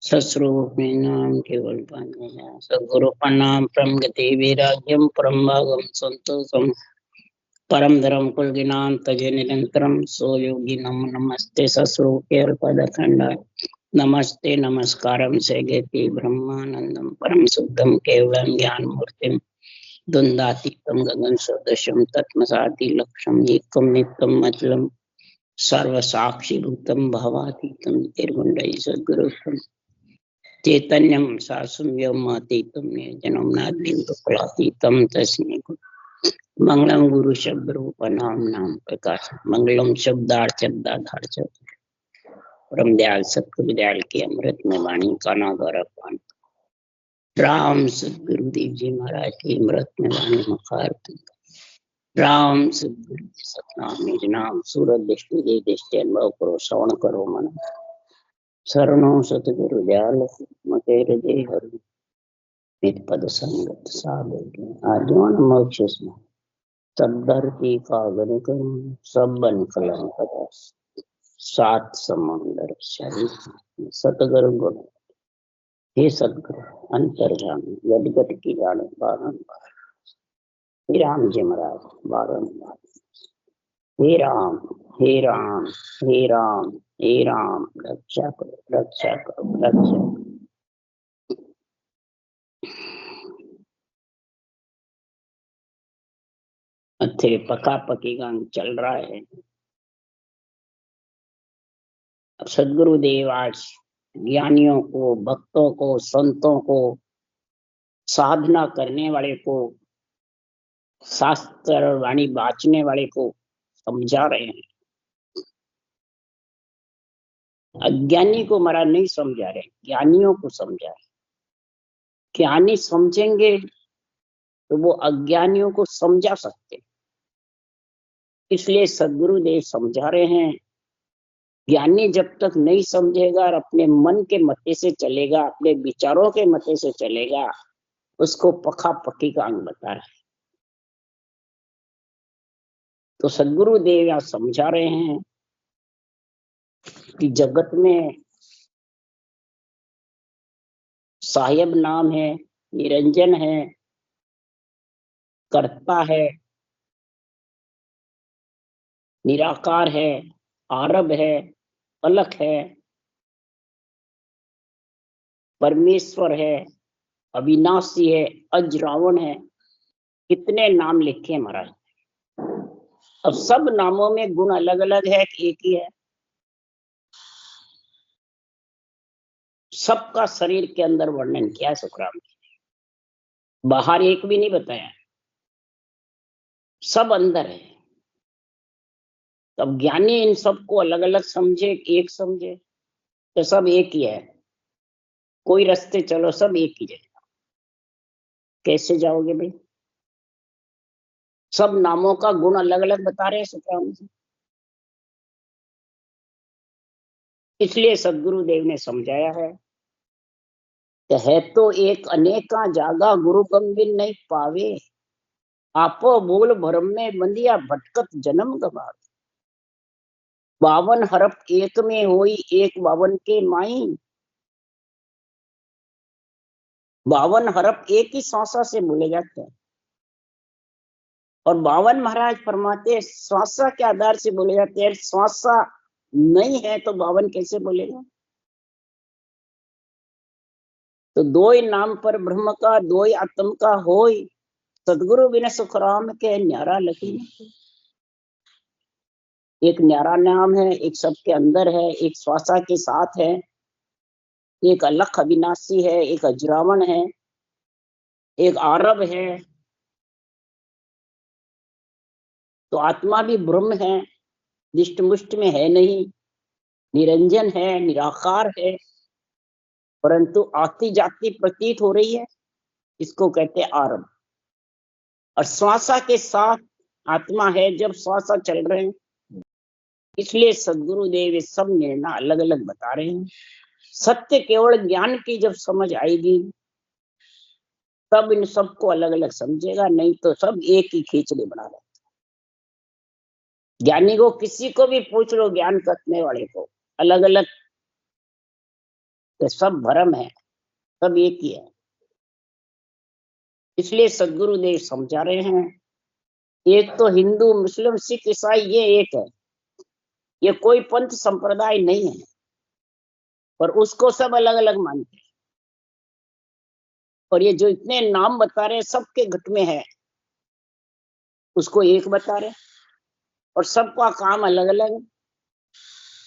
सस्रूपे नाम केवल पाने सद्गुरु प्रणाम परम गति वैराग्यम परम भागम संतोषम परम धर्म कुल ज्ञान तजे निरंतरम सो योगी नम नमस्ते सस्रूपे पदखंड नमस्ते नमस्कारम से गति ब्रह्मानंदम परम शुद्धम केवलम ज्ञान मूर्तिम द्वंद्वातीतम गगन सदृशम तत्मसाति लक्ष्यम एकम नित्यम अचलम सर्व साक्षी भूतम भवातीतम निर्गुण्डै सद्गुरुतम चैतन्यम सासुम व्योमातीतम निर्जनम नाद्यंतफलातीतम तस्मै मंगलम गुरु शब्द रूप नाम नाम प्रकाश मंगलम शब्दार्थ शब्दाधार परम दयाल सतगुरु दयाल की अमृत में वाणी का नागारा पान राम सतगुरुदेव जी महाराज की अमृत में वाणी मखार राम सतगुरु सतनाम निज नाम सूरत दृष्टि दे दृष्टि अनुभव करो श्रवण करो मन शरणो सतगुरु दयाल मते हृदय हरि नित पद संगत साधु आजीवन मोक्ष सब्दर की कागन करूं सब बन कलम पदास सात समंदर शरीर सतगुरु गुण हे सतगुरु अंतर्जामी गदगद की जाने बारंबार हे राम जी महाराज बारंबार हे राम हे राम हे राम हे राम रक्षा करो रक्षा करो रक्षा करो। अच्छे पका पकी गांग चल रहा है। अब सदगुरुदेव आज ज्ञानियों को भक्तों को संतों को साधना करने वाले को शास्त्र वाणी बांचने वाले को समझा रहे हैं। अज्ञानी को मरा नहीं समझा रहे, ज्ञानियों को समझा रहे। ज्ञानी समझेंगे तो वो अज्ञानियों को समझा सकते, इसलिए सदगुरुदेव समझा रहे हैं। ज्ञानी जब तक नहीं समझेगा और अपने मन के मते से चलेगा, अपने विचारों के मते से चलेगा, उसको पका पक्की का अंग बता रहे हैं। तो सदगुरुदेव यहाँ समझा रहे हैं कि जगत में साहेब नाम है, निरंजन है, कर्ता है, निराकार है, आरब है, अलख है, परमेश्वर है, अविनाशी है, अजरावण है। कितने नाम लिखे महाराज। अब सब नामों में गुण अलग अलग है कि एक ही है? सबका शरीर के अंदर वर्णन किया है सुखराम जी ने, बाहर एक भी नहीं बताया, सब अंदर है। तब ज्ञानी इन सबको अलग अलग समझे, एक समझे तो सब एक ही है। कोई रास्ते चलो सब एक ही जगह, कैसे जाओगे भाई? सब नामों का गुण अलग अलग बता रहे हैं सुखराम जी। इसलिए सदगुरुदेव ने समझाया है कि है तो एक अनेका जागा गुरु गंभीर नहीं पावे, आपो बोल भरम में बंदिया भटकत जन्म गवा। 52 हरफ एक में होई एक 52 के माई। 52 हरफ एक ही श्वासा से बोले जाते हैं और 52 महाराज फरमाते श्वासा के आधार से बोले जाते हैं। श्वासा नहीं है तो 52 कैसे बोलेगा? तो दो ही नाम पर ब्रह्म का, दो ही आत्म का होई, सदगुरु बिना सुखराम के न्यारा लगी। एक न्यारा नाम है, एक सबके अंदर है, एक श्वासा के साथ है, एक अलख अविनाशी है, एक अजरावण है, एक आरब है। तो आत्मा भी ब्रह्म है, दिष्ट मुष्ट में है नहीं, निरंजन है, निराकार है, परंतु आती जाती प्रतीत हो रही है, इसको कहते हैं आरब। और श्वासा के साथ आत्मा है जब श्वासा चल रहे हैं। इसलिए सदगुरुदेव सब निर्णय अलग अलग बता रहे हैं। सत्य केवल ज्ञान की जब समझ आएगी तब इन सबको अलग अलग समझेगा, नहीं तो सब एक ही खींचड़ी बना रहे। ज्ञानी को किसी को भी पूछ लो, ज्ञान रखने वाले को अलग अलग तो सब भ्रम है, सब एक ही है। इसलिए सदगुरुदेव समझा रहे हैं, एक तो हिंदू मुस्लिम सिख ईसाई ये एक है, ये कोई पंथ संप्रदाय नहीं है, पर उसको सब अलग अलग मानते हैं। और ये जो इतने नाम बता रहे हैं सबके घट में है, उसको एक बता रहे, और सबका काम अलग अलग।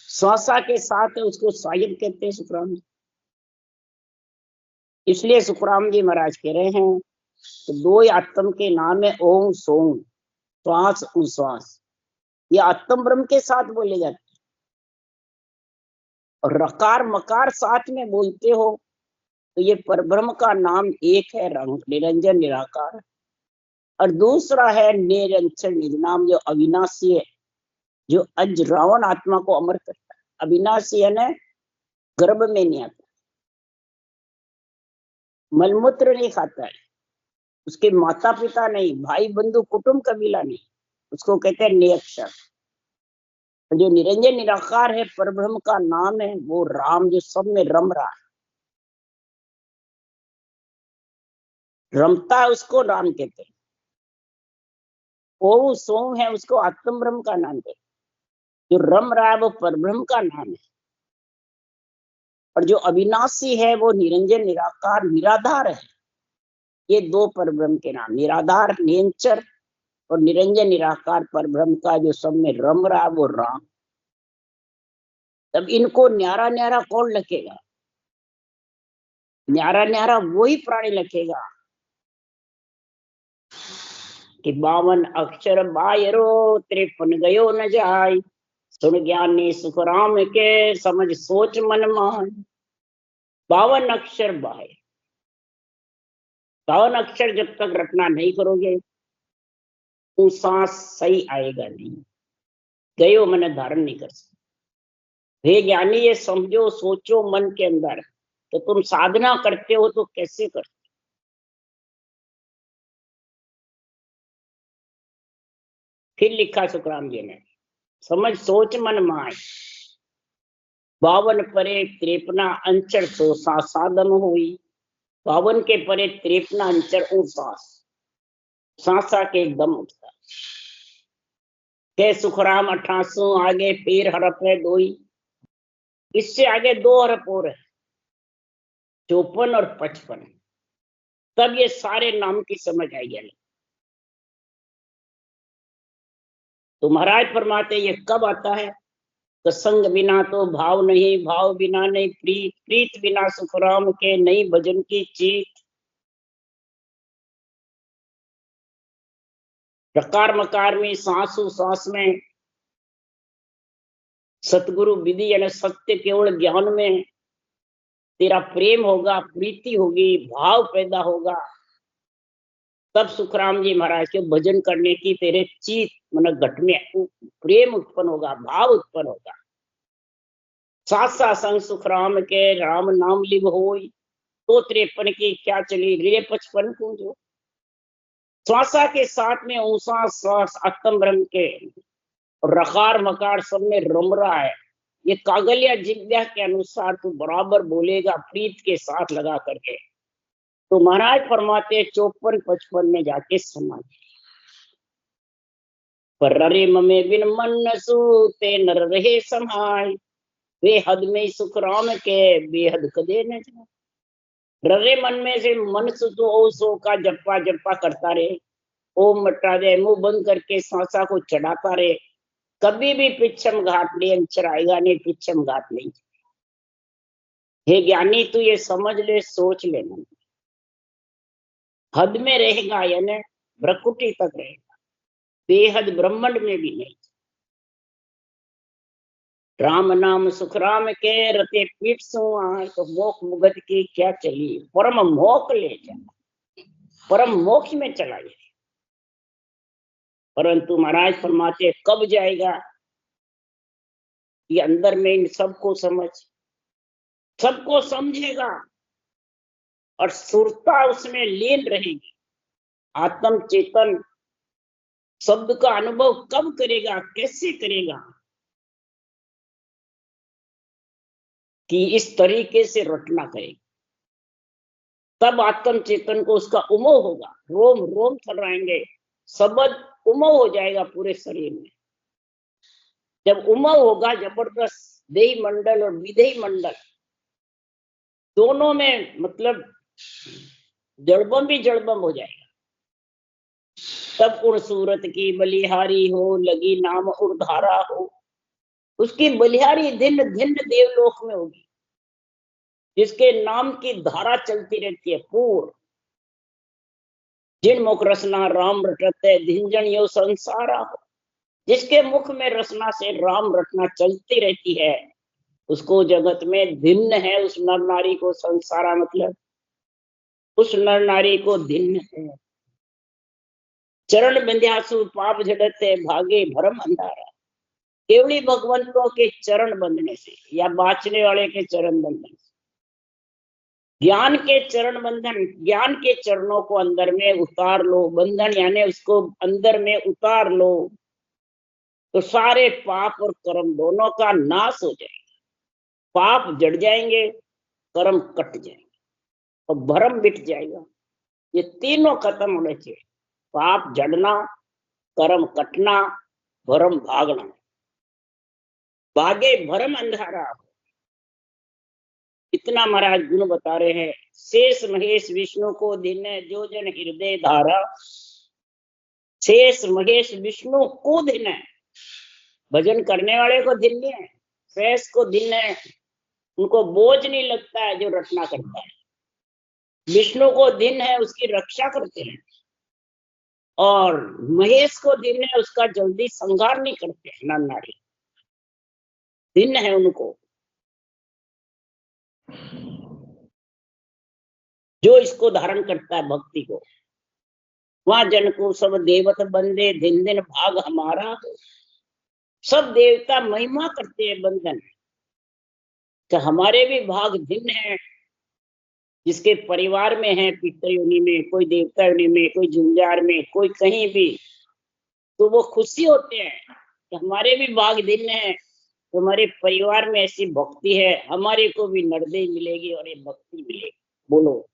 श्वासा के साथ है, उसको साहिब कहते हैं सुखराम जी। इसलिए सुखराम जी महाराज कह रहे हैं तो दो ही आत्म के नाम है, ओम सोम, श्वास उश्वास। ये आत्म ब्रह्म के साथ बोले जाते हैं। और रकार मकार साथ में बोलते हो तो ये परब्रह्म का नाम एक है, रंग निरंजन निराकार। और दूसरा है निरंतर निजनाम, जो अविनाशी है, जो अज रावण आत्मा को अमर करता है। अविनाशी है ना, गर्भ में नहीं आता, मलमूत्र नहीं खाता है, उसके माता पिता नहीं, भाई बंधु कुटुंब कबीला नहीं, उसको कहते हैं निरक्षर। जो निरंजन निराकार है, परब्रह्म का नाम है वो राम, जो सब में रम रहा है, रमता है, उसको राम कहते हैं। ओ सोम है, उसको आत्म ब्रह्म का नाम कहते हैं। जो रम रहा है वो परब्रह्म का नाम है। और जो अविनाशी है वो निरंजन निराकार निराधार है। ये दो परब्रह्म के नाम, निराधार निरंतर और निरंजन निराकार परब्रह्म का जो सब में रम रहा है वो राम। तब इनको न्यारा न्यारा कौन लखेगा? न्यारा न्यारा वही प्राणी लखेगा कि 52 अक्षर बायरो 53 गयो न जाय, सुन ज्ञानी सुख राम के समझ सोच मन मान। 52 अक्षर बाय, 52 अक्षर जब तक रटना नहीं करोगे तो सांस सही आएगा नहीं, गयो मन धारण नहीं कर सकते। हे ज्ञानी, ये समझो सोचो मन के अंदर, तो तुम साधना करते हो तो कैसे करते? फिर लिखा सुखराम जी ने, समझ सोच मन माय, 52 परे 53 अंचर सो साधन हुई। 52 के परे 53 अंचर सांस, सांसा के एकदम उठता के सुखराम 88 आगे फिर हरफ है दोई। इससे आगे 2 हरफ और है, 54 और 55। तब ये सारे नाम की समझ आएगी। तो महाराज फरमाते ये कब आता है? तो संग बिना तो भाव नहीं, भाव बिना नहीं प्रीत, प्रीत बिना सुखराम के नहीं भजन की चीत। प्रकार मकार में, सांसु सांस में, सतगुरु विधि यानी सत्य केवल ज्ञान में तेरा प्रेम होगा, प्रीति होगी, भाव पैदा होगा, तब सुखराम जी महाराज के भजन करने की तेरे चीत मन घट में प्रेम उत्पन्न होगा, भाव उत्पन्न होगा। साथ साथ संग सुखराम के राम नाम लिव होई, तो 53 की क्या चली रे 55 को। जो श्वासा के साथ में ऊंसा श्वास आत्म ब्रह्म के और रकार मकार सब में रम रहा है। ये कागलिया जिज्ञा के अनुसार तू बराबर बोलेगा, प्रीत के साथ लगा करके। तो महाराज फरमाते 54 55 में जाके समाज पर रे ममे बिन मन न सूते नर रहे समाय, वे हद में सुख राम के बेहद कदे न जाए। ररे मन में से मन सुतो ओ सो का जप्पा जप्पा करता रहे, ओम मटा दे, मुंह बंद करके सांसा को चढ़ाता रहे। कभी भी पिछम घाट नहीं अंचर आएगा, नहीं पिछम घाट नहीं। हे ज्ञानी, तू ये समझ ले, सोच लेना, हद में रहेगा यानी भ्रकुटी तक रहेगा, बेहद ब्रह्मांड में भी नहीं। राम नाम सुख राम के रते पीठ सो आए, तो मोक्ष मुगत की क्या चली, परम मोक्ष ले जा, परम मोक्ष में चला जाए। परंतु महाराज फरमाते कब जाएगा? ये अंदर में इन सबको समझ, सबको समझेगा और सुरता उसमें लीन रहेगी। आत्म चेतन शब्द का अनुभव कब करेगा, कैसे करेगा? कि इस तरीके से रटना करेगी, तब आत्म चेतन को उसका उमो होगा, रोम रोम थर्राएंगे, शब्द उमो हो जाएगा पूरे शरीर में। जब उमो होगा जबरदस्त, देही मंडल और विदेही मंडल दोनों में मतलब जड़बम भी जड़बम हो जाएगा। तब उन सूरत की बलिहारी हो, लगी नाम उर्धारा हो, उसकी बलिहारी दिन दिन देवलोक में होगी, जिसके नाम की धारा चलती रहती है पूर्ण। जिन मुख रसना राम रटते धिंजन यो संसारा हो, जिसके मुख में रसना से राम रटना चलती रहती है, उसको जगत में धिन्न है। उस नर नारी को संसारा मतलब उस नर नारी को धिन्न है। चरण बंध्यासु पाप झड़ते भागे भरम अंधारा, केवली भगवंतों के चरण बंधने से या बाचने वाले के चरण बंधन से, ज्ञान के चरण बंधन, ज्ञान के चरणों को अंदर में उतार लो, बंधन यानी उसको अंदर में उतार लो, तो सारे पाप और कर्म दोनों का नाश हो जाएगा। पाप जड़ जाएंगे, कर्म कट जाएंगे और भरम मिट जाएगा। ये तीनों खत्म होने चाहिए, पाप जड़ना, कर्म कटना, भरम भागना। भागे भरम अंधारा, इतना महाराज गुण बता रहे हैं। शेष महेश विष्णु को दिन जो जन हृदय धारा, शेष महेश विष्णु को दिन है, भजन करने वाले को दिन है, शेष को दिन है, उनको बोझ नहीं लगता है जो रचना करता है। विष्णु को दिन है, उसकी रक्षा करते हैं, और महेश को दिन है, उसका जल्दी संहार नहीं करते हैं। नर नारी दिन है उनको, जो इसको धारण करता है भक्ति को। वहां जन को सब देवत बंदे दिन दिन भाग हमारा, सब देवता महिमा करते हैं बंधन कि हमारे भी भाग भिन्न है। जिसके परिवार में है पितृ योनि में, कोई देवता योनि में, कोई झुंझार में, कोई कहीं भी, तो वो खुशी होते हैं कि हमारे भी भाग भिन्न है, तो हमारे परिवार में ऐसी भक्ति है, हमारे को भी नरदेय मिलेगी और ये भक्ति मिलेगी। बोलो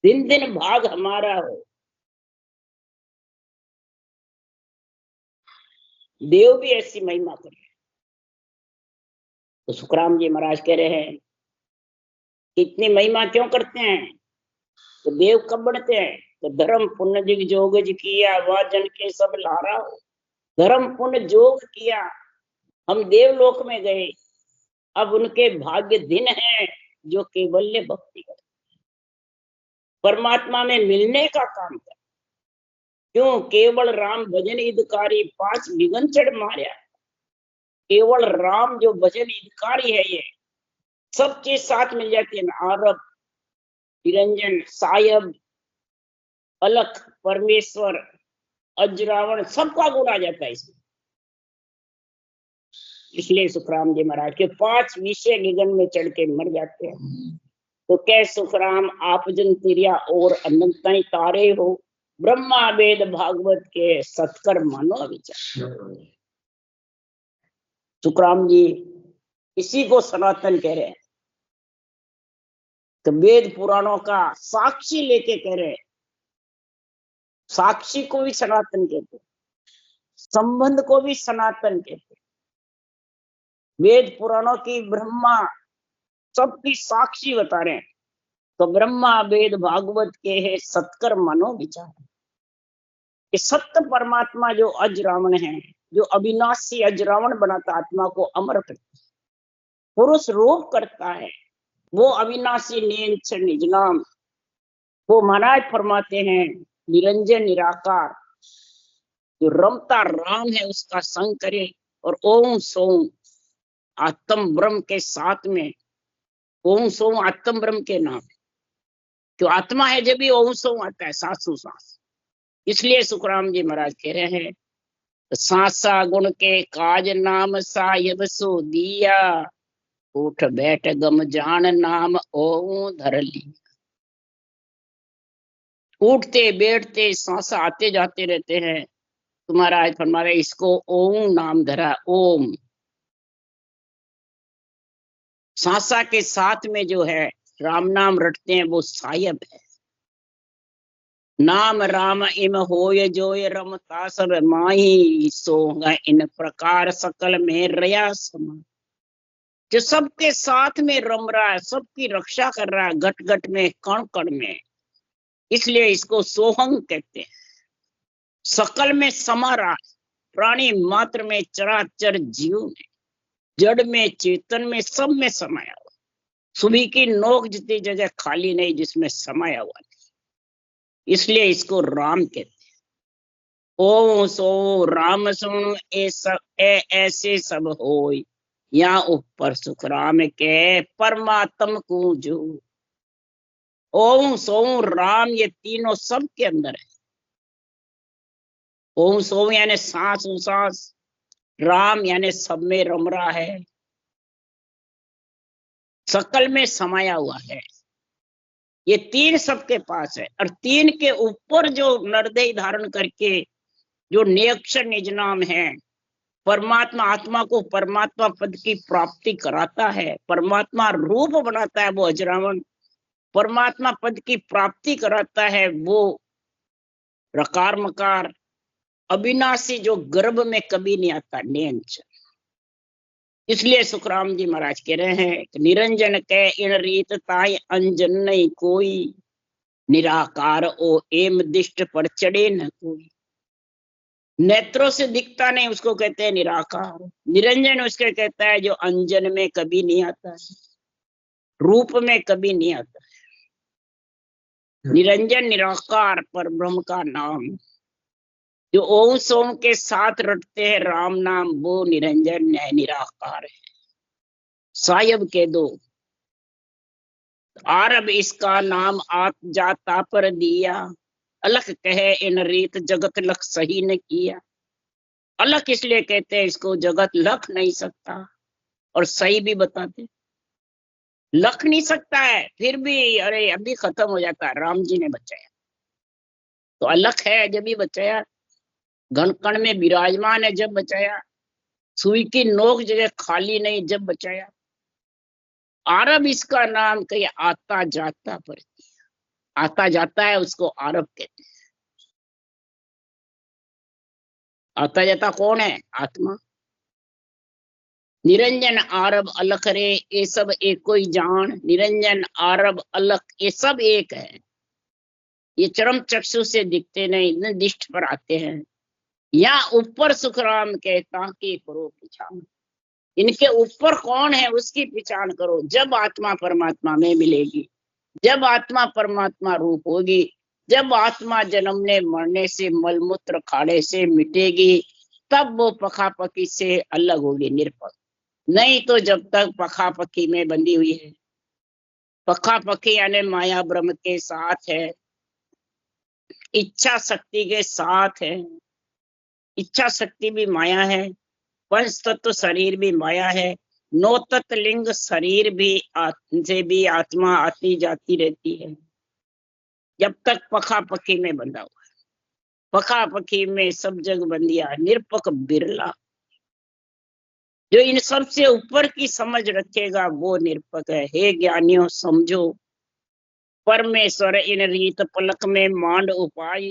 दिन दिन भाग हमारा हो। देव भी ऐसी महिमा करे। तो सुखराम जी महाराज कह रहे हैं इतनी महिमा क्यों करते हैं? तो देव कब बढ़ते हैं? तो धर्म पुण्य जिग जोग किया, वह जन के सब लारा हो। धर्म पुण्य जोग किया, हम देवलोक में गए, अब उनके भाग्य दिन है जो केवल्य भक्ति करते, परमात्मा में मिलने का काम कर। क्यों? केवल राम भजन हितकारी, 5 विघन चढ़ मार्या। केवल राम जो भजन हितकारी है, ये सब चीज साथ मिल जाती है ना। आरब, निरंजन, सायब, अलख, परमेश्वर, अजरावण, सबका गुण आ जाता है इसमें। इसलिए सुखराम जी महाराज के 5 विषय गगन में चढ़ के मर जाते हैं। तो कै सुखराम आप जन तिरिया और अनंत तारे हो, ब्रह्मा वेद भागवत के सत्कर मानो विचार। सुखराम जी इसी को सनातन कह रहे हैं। तो वेद पुराणों का साक्षी लेके कह रहे हैं, साक्षी को भी सनातन कहते, संबंध को भी सनातन कहते। वेद पुराणों की ब्रह्मा सबकी साक्षी बता रहे हैं। तो ब्रह्मा वेद भागवत के है सत्कर मनो विचार। ये सत्य परमात्मा जो अजरावण है, जो अविनाशी अजरावण बनाता, आत्मा को अमर करता, पुरुष रूप करता है, वो अविनाशी निरंजन निज नाम। वो महाराज फरमाते हैं निरंजन निराकार, जो रमता राम है उसका संग करे, और ओम सोम आत्म ब्रह्म के साथ में, ओम सोम आत्म ब्रह्म के नाम, जो आत्मा है जब भी ओम सोम आता है, सांसों सांस। इसलिए सुखराम जी महाराज कह रहे हैं सांसा गुण के काज नाम साहिब सो दिया, उठ बैठ गम जान नाम ओम धर लिया। उठते बैठते सांसा आते जाते रहते हैं, तुम्हारा आज फरमा रहे इसको ओम नाम धरा। ओम सांसा के साथ में जो है राम नाम रटते हैं वो सायब है। नाम राम इम होय जोय रमता सब माही, सो इन प्रकार सकल में रया समा। जो सबके साथ में रम रहा है, सबकी रक्षा कर रहा है, घट घट में कण कण में, इसलिए इसको सोहंग कहते हैं। सकल में समा रहा है, प्राणी मात्र में, चराचर जीव में, जड़ में, चेतन में, सब में समाया हुआ। सुबह की नोक जितनी जगह खाली नहीं जिसमें समाया हुआ नहीं, इसलिए इसको राम कहते हैं। ओ सो राम सुन ऐसे सब होय, या ऊपर सुख राम के परमात्म को जो। ओम सो राम, ये तीनों सब के अंदर है। ओम सो यानी सांस सांस, राम यानी सब में रम रहा है, सकल में समाया हुआ है। ये तीन सबके पास है, और तीन के ऊपर जो नरदेह धारण करके जो नियक्षर निज नाम है, परमात्मा आत्मा को परमात्मा पद की प्राप्ति कराता है, परमात्मा रूप बनाता है वो अजरावन, परमात्मा पद की प्राप्ति कराता है वो रकार मकार अविनाशी, जो गर्भ में कभी नहीं आता, निरंजन। इसलिए सुखराम जी महाराज कह रहे हैं, निरंजन के इन रीत ताय अंजन नहीं कोई, निराकार ओ एम दिष्ट पर चढ़े न कोई। नेत्रों से दिखता नहीं उसको कहते हैं निराकार, निरंजन उसके कहता है जो अंजन में कभी नहीं आता है, रूप में कभी नहीं आता है। निरंजन निराकार पर ब्रह्म का नाम, जो ओम सोम के साथ रटते हैं राम नाम, वो निरंजन है, निराकार है। सायब के दो आरब इसका नाम आत जाता पर दिया, अलख कहे इन रीत जगत लख सही न किया। अलख इसलिए कहते हैं इसको, जगत लख नहीं सकता, और सही भी बताते, लख नहीं सकता है फिर भी अरे अभी खत्म हो जाता है, राम जी ने बचाया तो अलख है जब भी बचाया, घन कण में विराजमान है जब बचाया, सुई की नोक जगह खाली नहीं जब बचाया। आरब इसका नाम कहीं आता जाता पर, आता जाता है उसको आरब कहते हैं। आता जाता कौन है? आत्मा। निरंजन आरब अलख रे, ये सब एक कोई जान, निरंजन आरब अलख ये सब एक है। ये चरम चक्षु से दिखते नहीं, निर्दिष्ट पर आते हैं। या ऊपर सुखराम कहता कि करो पहचान, इनके ऊपर कौन है उसकी पहचान करो। जब आत्मा परमात्मा में मिलेगी, जब आत्मा परमात्मा रूप होगी, जब आत्मा जन्मने मरने से मलमूत्र खाड़े से मिटेगी, तब वो पखापकी से अलग होगी, निरपक। नहीं तो जब तक पखापकी में बंधी हुई है, पखापकी यानी माया ब्रह्म के साथ है, इच्छा शक्ति के साथ है। इच्छा शक्ति भी माया है, पंच तत्व शरीर भी माया है, नौ तत्व लिंग शरीर भी से भी आत्मा आती जाती रहती है, जब तक पखापकी में बंधा हुआ है। पखापकी में सब जग बंदिया, निरपक बिरला। जो इन सब से ऊपर की समझ रखेगा वो निरपक है। हे ज्ञानियों समझो, परमेश्वर इन रीत पलक में मांड उपाय,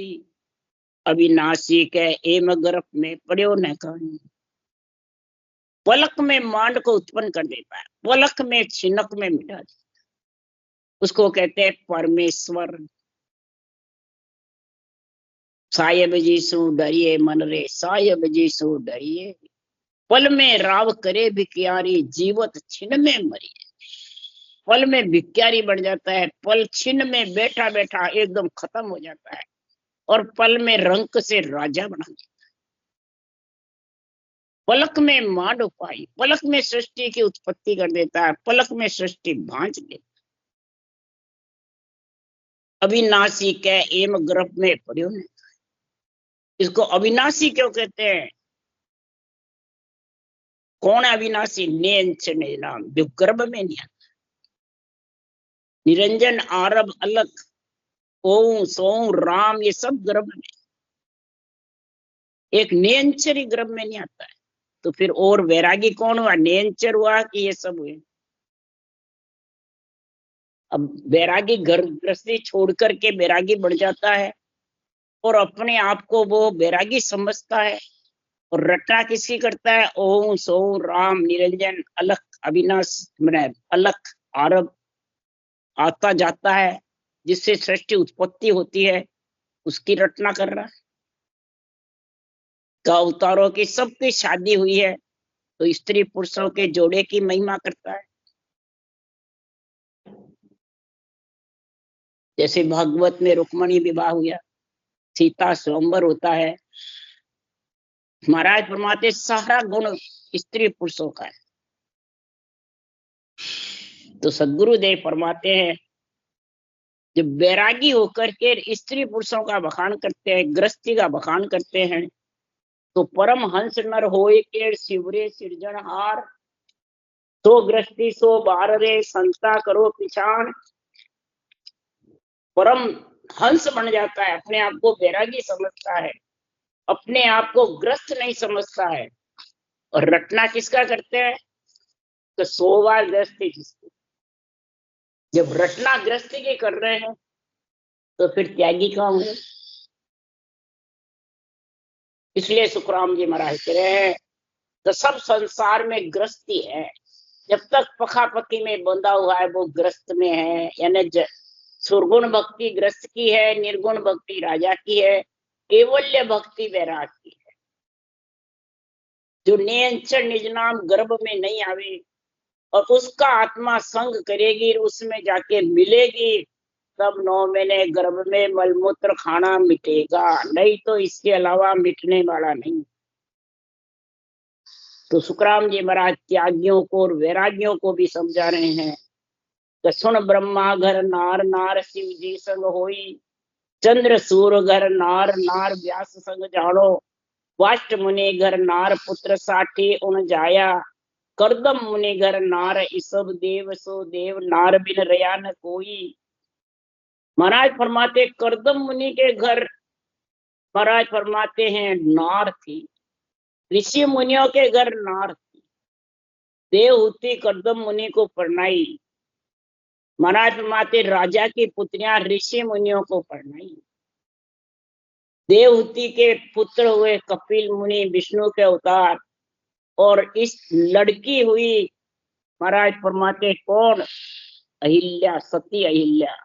अविनाशी के एम गर्भ में पड़ो न कहीं। पलक में मांड को उत्पन्न कर देता है, पलक में छिनक में मिटा देता है, उसको कहते हैं परमेश्वर। सायब जी सु डरिए मन रे, सायब जी सु डरिए, पल में राव करे भिक्यारी, जीवत छिन में मरी। पल में भिक्यारी बढ़ जाता है, पल छिन में बैठा बैठा एकदम खत्म हो जाता है, और पल में रंक से राजा बना देता है। पलक में मांड उपाय, पलक में सृष्टि की उत्पत्ति कर देता है, पलक में सृष्टि भांज देता है। अविनाशी के एम गर्भ में पड़ो ने, इसको अविनाशी क्यों कहते हैं? कौन है अविनाशी? नेंच ने नाम, जो गर्भ में नहीं आता। निरंजन आरब अलग ओम सोम राम ये सब गर्भ में, एक नेंचर ही गर्भ में नहीं आता है। तो फिर और वैरागी कौन हुआ? नेंचर हुआ कि ये सब हुए? अब बैरागी घर गृहस्थी छोड़ करके बैरागी बढ़ जाता है और अपने आप को वो बैरागी समझता है और रटना किसकी करता है? ओम सो राम निरंजन अलख अविनाश अलख आरब आता जाता है, जिससे सृष्टि उत्पत्ति होती है, उसकी रचना कर रहा है। का अवतारों की सबकी शादी हुई है तो स्त्री पुरुषों के जोड़े की महिमा करता है। जैसे भागवत में रुक्मणी विवाह हुआ, सीता स्वयंवर होता है, महाराज फरमाते सारा गुण स्त्री पुरुषों का है। तो सदगुरुदेव फरमाते हैं जब बैरागी होकर के स्त्री पुरुषों का बखान करते हैं, गृहस्थी का बखान करते हैं, तो परम हंस नर होए के शिवरे सिरजनहार, सो गृहस्थी सो बार रे संता करो पिछाण। परम हंस बन जाता है, अपने आप को बैरागी समझता है, अपने आप को ग्रस्त नहीं समझता है। और रटना किसका करते हैं? तो 100 बार गृहस्थी जिसकी। जब रटना गृहस्थी के कर रहे हैं तो फिर त्यागी कहाँ हुए? इसलिए सुखराम जी महाराज कह रहे हैं तो सब संसार में गृहस्थी है। जब तक पखा पक्की में बंधा हुआ है वो ग्रस्त में है, यानी सुरगुण भक्ति ग्रस्त की है, निर्गुण भक्ति राजा की है, केवल्य भक्ति वैराग की है। जो नियंचर निज नाम गर्भ में नहीं आवे और उसका आत्मा संग करेगी, उसमें जाके मिलेगी, तब 9 महीने गर्भ में मलमूत्र खाना मिटेगा, नहीं तो इसके अलावा मिटने वाला नहीं। तो सुखराम जी महाराज त्यागियों को और वैरागियों को भी समझा रहे हैं कि सुन ब्रह्मा घर नार नार शिव जी संग होई, चंद्र सूर घर नार नार व्यास संग जानो, वाष्ट मुनि घर नार पुत्र साठी उन जाया, करदम मुनि घर नार इसब देव सो देव, नार बिन रया न कोई। महाराज फरमाते करदम मुनि के घर महाराज फरमाते हैं नार थी, ऋषि मुनियों के घर नार थी, देवहूति करदम मुनि को परनाई। महाराज फरमाते राजा की पुत्रियां ऋषि मुनियों को परनाई। देवहूति के पुत्र हुए कपिल मुनि विष्णु के अवतार, और इस लड़की हुई महाराज फरमाते कौन? अहिल्या, सती अहिल्या।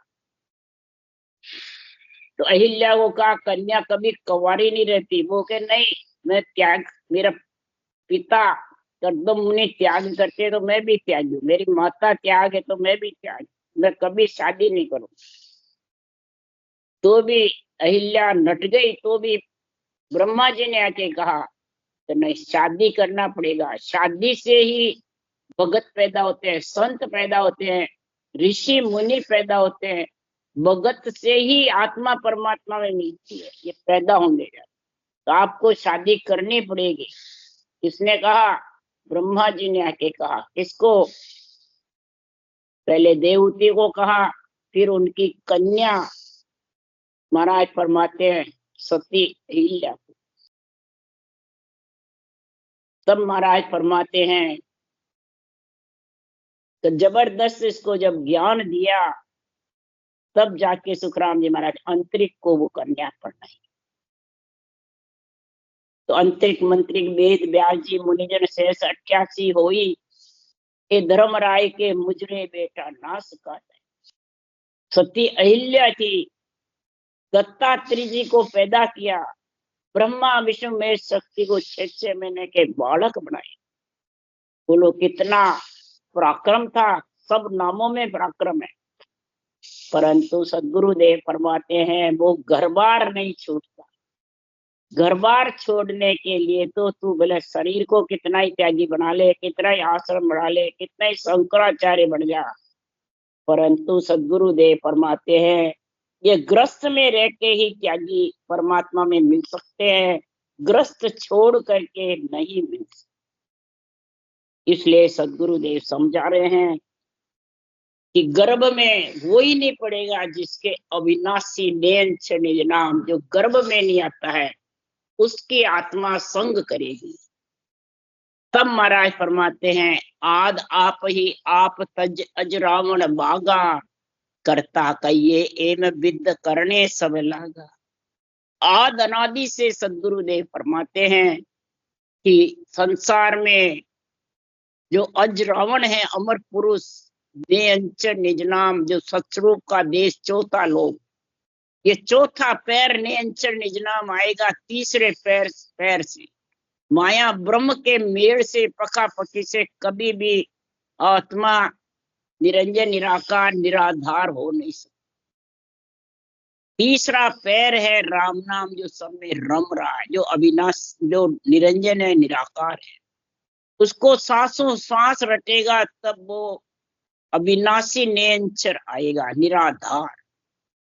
तो अहिल्या को कहा कन्या कभी कंवारी नहीं रहती, वो के नहीं मैं त्याग, मेरा पिता करदम मुनि त्याग करते तो मैं भी त्यागी, मेरी माता त्याग है तो मैं भी त्याग, मैं कभी शादी नहीं करूं। तो भी अहिल्या नट गई, तो भी ब्रह्मा जी ने आके कहा तो नहीं, शादी करना पड़ेगा। शादी से ही भगत पैदा होते हैं, संत पैदा होते हैं, ऋषि मुनि पैदा होते हैं। भगत से ही आत्मा परमात्मा में मिलती है, ये पैदा होने जाता। तो आपको शादी करनी पड़ेगी। किसने कहा? ब्रह्मा जी ने आके कहा। किसको? पहले देवहूति को कहा, फिर उनकी कन्या महाराज फरमाते हैं सती अहिल्या। तब महाराज फरमाते हैं तो जबरदस्त इसको जब ज्ञान दिया, तब जाके सुखराम जी महाराज अंतरिक को वो कन्या पढ़ाई। तो अंतरिक मंत्रिक वेद व्यास जी मुनिजन शेष 88 होई, ये धर्मराय के मुजरे बेटा नाश का। सती अहिल्या थी, दत्तात्रेय जी को पैदा किया, ब्रह्मा विष्णु महेश शक्ति को 6 महीने के बालक बनाए। बोलो कितना पराक्रम था, सब नामों में पराक्रम है। परंतु सदगुरुदेव फरमाते हैं वो घर बार नहीं छूटता। घर बार छोड़ने के लिए तो तू भले शरीर को कितना ही त्यागी बना ले, कितना ही आश्रम बना ले, कितना ही शंकराचार्य बन जा, परंतु सदगुरुदेव फरमाते हैं ये ग्रस्त में रह के ही त्यागी परमात्मा में मिल सकते हैं, ग्रस्त छोड़ करके नहीं मिल सकते। इसलिए सदगुरुदेव समझा रहे हैं कि गर्भ में वो ही नहीं पड़ेगा जिसके अविनाशी नैन से निज नाम, जो गर्भ में नहीं आता है उसकी आत्मा संग करेगी। तब महाराज फरमाते हैं आद आप ही आप तज अज रावण भागा, करता कहिए एम विद करने सब लागा। आद अनादि से सदगुरुदेव फरमाते हैं कि संसार में जो अजरावण है अमर पुरुष ने अंचर निज नाम, जो सतस्वरूप का देश चौथा लोक, ये चौथा पैर ने अंचर निज नाम आएगा तीसरे पैर से। माया ब्रह्म के मेल से पका पकी से कभी भी आत्मा निरंजन निराकार निराधार हो नहीं सकता। तीसरा पैर है राम नाम, जो सब में रम रहा है, जो अविनाश, जो निरंजन है, निराकार है। उसको सांसों सांस रटेगा तब वो अविनाशी नेंचर आएगा, निराधार।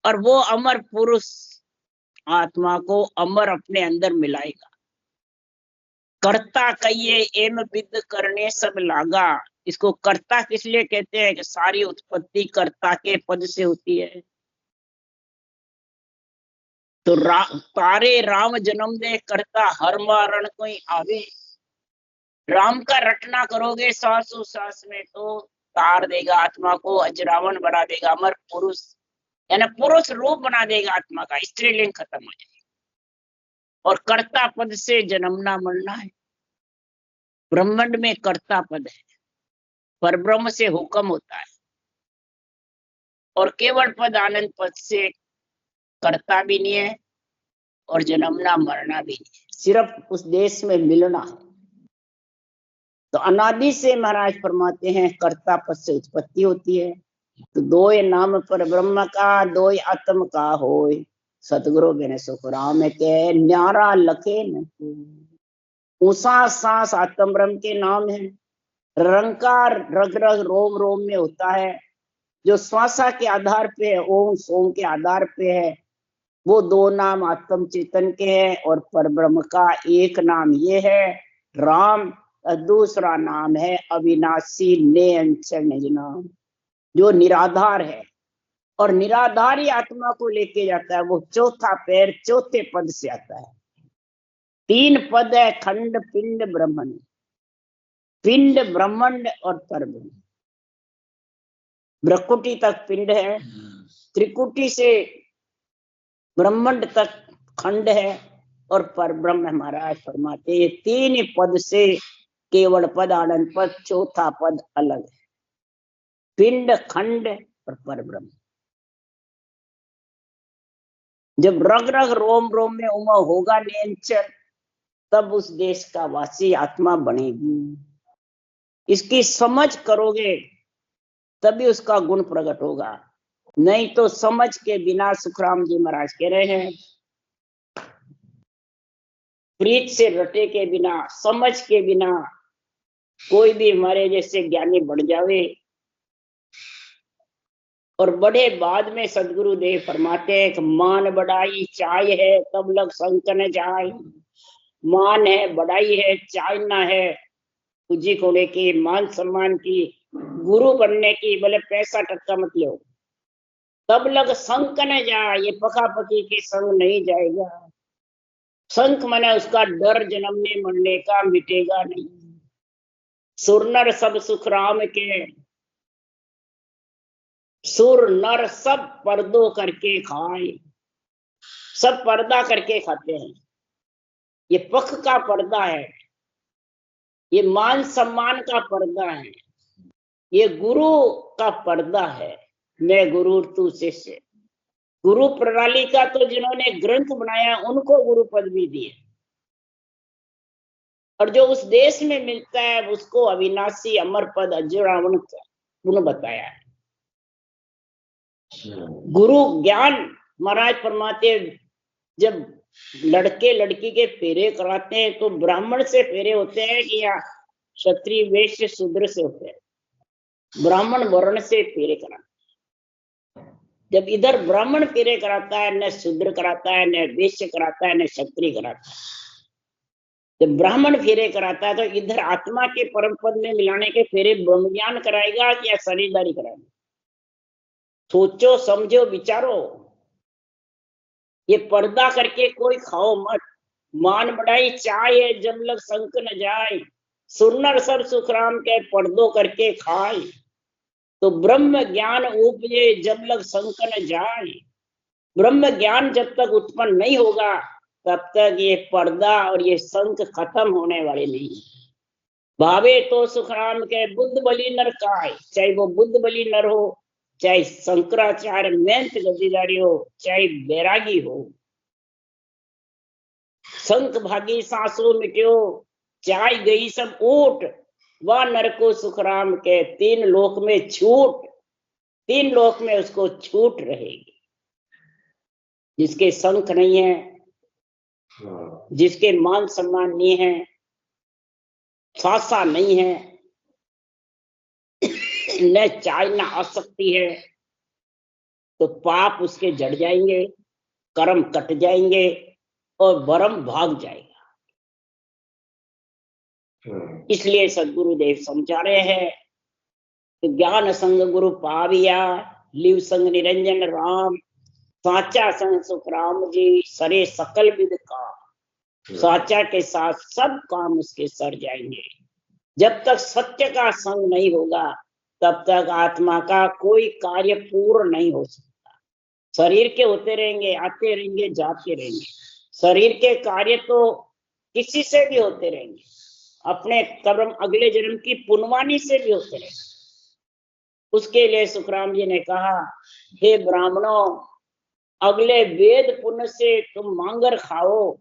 और वो अमर पुरुष आत्मा को अमर अपने अंदर मिलाएगा। कर्ता कहिए एम विद करने सब लागा। इसको कर्ता किस लिए कहते हैं कि सारी उत्पत्ति कर्ता के पद से होती है। तो तारे राम जन्म दे करता हर मारण कोई आवे। राम का रटना करोगे सांसों सांस में तो तार देगा आत्मा को, अजरावण बना देगा, अमर पुरुष यानी पुरुष रूप बना देगा आत्मा का, स्त्रीलिंग खत्म हो जाएगा। और कर्ता पद से जन्मना मरना है। ब्रह्मांड में कर्ता पद है, पर ब्रह्म से हुक्म होता है। और केवल पद आनंद पद से कर्ता भी नहीं है और जन्मना मरना भी नहीं है, सिर्फ उस देश में मिलना है। तो अनादि से महाराज फरमाते हैं कर्ता पद से उत्पत्ति होती है। तो दो नाम पर ब्रह्म का, दो आत्म का होय, सतगुरु बिन सुख राम के न्यारा लखे न। ऊसा सांस आत्म ब्रह्म के नाम है। रंकार रग रग रोम रोम में होता है। जो श्वासा के आधार पे है, ओम सोम के आधार पे है, वो दो नाम आत्म चेतन के हैं। और पर ब्रह्म का एक नाम ये है राम, दूसरा नाम है अविनाशी ने अंचर निज नाम, जो निराधार है। और निराधारी आत्मा को लेके जाता है। वो चौथा पैर चौथे पद से आता है। तीन पद है खंड पिंड ब्रह्मण। पिंड ब्रह्मांड और परब्रह्म। ब्रह्कुटी तक पिंड है, त्रिकुटी से ब्रह्मांड तक खंड है, और परब्रह्म महाराज फरमाते ये तीन पद से केवल पद आनंद पद, चौथा पद अलग है। पिंड खंड और परब्रह्म। जब रग रग रोम रोम में उमा होगा नेंचर, तब उस देश का वासी आत्मा बनेगी। इसकी समझ करोगे तभी उसका गुण प्रकट होगा, नहीं तो समझ के बिना, सुखराम जी महाराज कह रहे हैं, प्रीत से रटे के बिना, समझ के बिना कोई भी हमारे जैसे ज्ञानी बढ़ जावे। और बड़े बाद में सदगुरु देव फरमाते हैं कि मान बढ़ाई चाय है तब लग संकन जाए। मान है, बढ़ाई है, चाय ना है, पूजी खोने की, मान सम्मान की, गुरु बनने की, बोले पैसा टक्का मत लो, तब लग संक न जाए। ये पका पकी के संग नहीं जाएगा। संक मने उसका डर जन्मने मरने का मिटेगा नहीं। सुर नर सब सुख राम के, सुर नर सब पर्दो करके खाए। सब पर्दा करके खाते हैं। ये पख का पर्दा है, ये मान सम्मान का पर्दा है, ये गुरु का पर्दा है। मैं गुरु तू शिष्य। गुरु प्रणाली का तो जिन्होंने ग्रंथ बनाया उनको गुरु पद भी दिए। और जो उस देश में मिलता है उसको अविनाशी अमर पद अजरावण का गुण बताया है। गुरु ज्ञान महाराज फरमाते, जब लड़के लड़की के फेरे कराते हैं तो ब्राह्मण से फेरे होते हैं कि या क्षत्रिय वैश्य शूद्र से होते हैं। ब्राह्मण वर्ण से फेरे कराते। जब इधर ब्राह्मण फेरे कराता है, न शूद्र कराता है, न वैश्य कराता है, न क्षत्रिय कराता है। जब ब्राह्मण फेरे कराता है तो इधर आत्मा के परम पद में मिलाने के फेरे ब्रह्म ज्ञान कराएगा या शरीरदारी कराएगा? सोचो समझो विचारो। ये पर्दा करके कोई खाओ मत। मान बढ़ाई चाय जब लग संक न जाए। सुनर सब सुखराम के पर्दों करके खाए। तो ब्रह्म ज्ञान उपजे जब लग शंक न जाए। ब्रह्म ज्ञान जब तक उत्पन्न नहीं होगा तब तक ये पर्दा और ये शंक खत्म होने वाले नहीं। भावे तो सुखराम के बुद्ध बलि नर काय, चाहे वो बुद्ध बलि नर हो, चाहे शंकराचार्य मेहनत गद्दीदारी हो, चाहे बैरागी हो। शंख भागी सांसों मिट्यो, चाय गई सब ऊट, वह नर को सुखराम के तीन लोक में छूट, तीन लोक में उसको छूट रहेगी। जिसके शंख नहीं है, जिसके मान सम्मान नहीं है, सासा नहीं है, न चाय न आसक्ति है, तो पाप उसके जड़ जाएंगे, कर्म कट जाएंगे और वरम भाग जाएगा। इसलिए सदगुरुदेव समझा रहे हैं कि ज्ञान संग गुरु पाविया, लिव संग निरंजन राम, साचा संग सुख राम जी, सरे सकल विद काम। साचा के साथ सब काम उसके सर जाएंगे। जब तक सत्य का संग नहीं होगा तब तक आत्मा का कोई कार्य पूर्ण नहीं हो सकता। शरीर के होते रहेंगे, आते रहेंगे, जाते रहेंगे। शरीर के कार्य तो किसी से भी होते रहेंगे, अपने कर्म अगले जन्म की पुण्यवानी से भी होते रहेंगे। उसके लिए सुखराम जी ने कहा, हे ब्राह्मणों, अगले वेद पुण्य से तुम मांगर खाओ।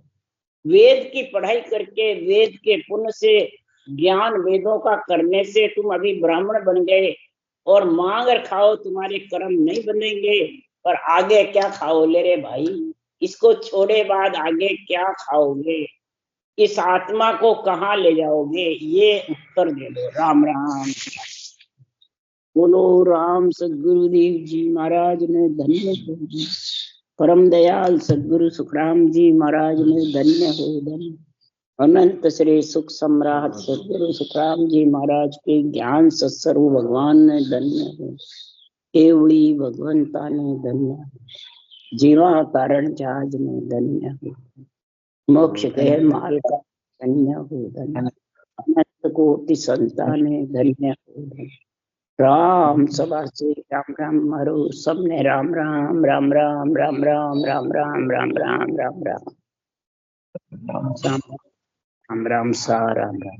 वेद की पढ़ाई करके, वेद के पुण्य से, ज्ञान वेदों का करने से तुम अभी ब्राह्मण बन गए, और मांगर खाओ, तुम्हारे कर्म नहीं बनेंगे। पर आगे क्या खाओगे रे भाई? इसको छोड़े बाद आगे क्या खाओगे? इस आत्मा को कहाँ ले जाओगे? ये उत्तर दे दो। राम राम। बोलो राम सदगुरुदेव जी महाराज ने धन्य हो जी। परम दयाल सदगुरु सुखराम जी महाराज ने धन्य हो, धन्य। अनंत श्री सुख सम्राट सदगुरु सुखराम जी महाराज के ज्ञान सत्स्वरूप भगवान ने धन्य हो। केवड़ी भगवंता ने धन्य हो। जीवा कारण जहाज ने धन्य हो। मोक्ष के माल का धन्य हो, धन्य। अनंत कोटि संतान ने धन्य हो, धन्य। राम सभा से राम राम मारो सबने। राम राम राम राम राम राम राम राम राम राम राम राम राम राम सा राम राम।